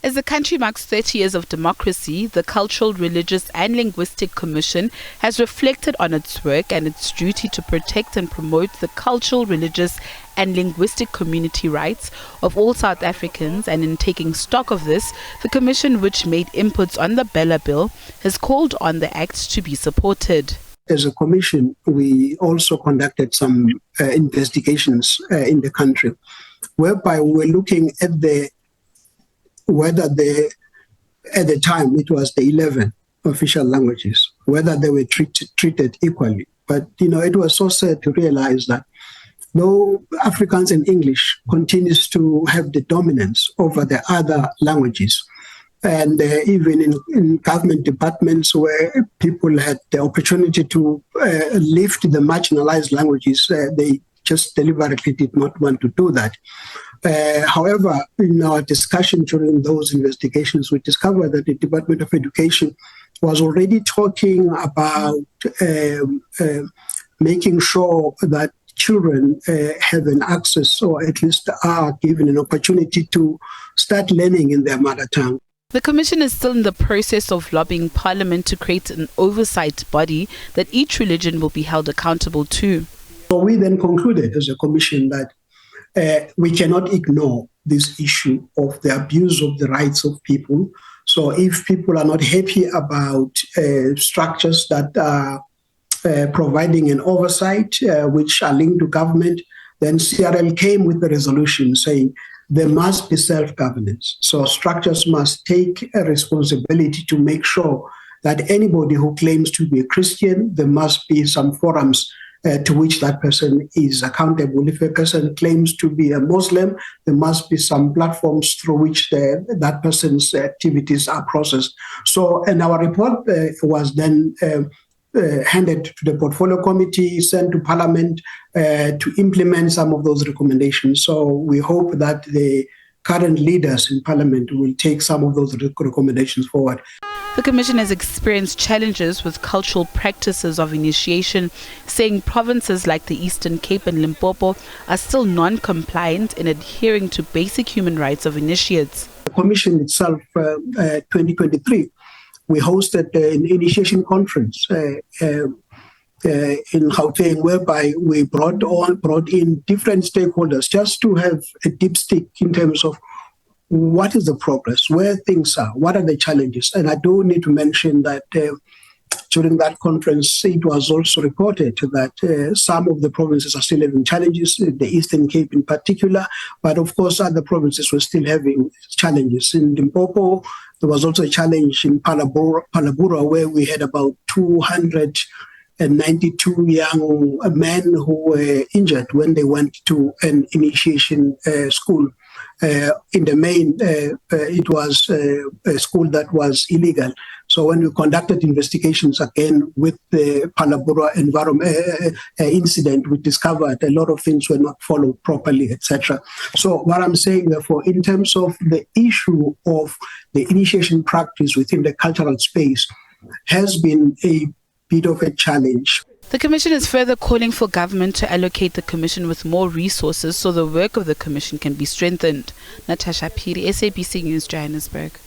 As the country marks 30 years of democracy, the Cultural, Religious and Linguistic Commission has reflected on its work and its duty to protect and promote the cultural, religious and linguistic community rights of all South Africans, and in taking stock of this, the Commission, which made inputs on the Bella Bill, has called on the Act to be supported. As a commission, we also conducted some investigations in the country, whereby we were looking at whether at the time it was the 11 official languages, whether they were treated equally. But, it was so sad to realize that though Afrikaans and English continues to have the dominance over the other languages, and even in government departments where people had the opportunity to lift the marginalized languages, they just deliberately did not want to do that. However, in our discussion during those investigations, we discovered that the Department of Education was already talking about making sure that children have an access, or at least are given an opportunity to start learning in their mother tongue. The Commission is still in the process of lobbying Parliament to create an oversight body that each religion will be held accountable to. So we then concluded as a Commission that we cannot ignore this issue of the abuse of the rights of people. So if people are not happy about structures that are providing an oversight, which are linked to government, then CRL came with the resolution saying there must be self-governance. So structures must take a responsibility to make sure that anybody who claims to be a Christian, there must be some forums to which that person is accountable. If a person claims to be a Muslim, there must be some platforms through which that person's activities are processed. So, and our report was then handed to the portfolio committee, sent to Parliament to implement some of those recommendations. So we hope that the current leaders in Parliament will take some of those recommendations forward. The Commission has experienced challenges with cultural practices of initiation, saying provinces like the Eastern Cape and Limpopo are still non-compliant in adhering to basic human rights of initiates. The Commission itself, 2023, we hosted an initiation conference in Gauteng, whereby we brought in different stakeholders just to have a dipstick in terms of what is the progress, where things are, what are the challenges. And I do need to mention that during that conference, it was also reported that some of the provinces are still having challenges, the Eastern Cape in particular, but of course other provinces were still having challenges. In Limpopo, there was also a challenge in Palabura, where we had about 292 young men who were injured when they went to an initiation school. In the main, it was a school that was illegal. So when we conducted investigations again with the Palabura incident, we discovered a lot of things were not followed properly, etc. So what I'm saying, therefore, in terms of the issue of the initiation practice within the cultural space, has been a bit of a challenge. The Commission is further calling for government to allocate the Commission with more resources so the work of the Commission can be strengthened. Natasha Phiri, SABC News, Johannesburg.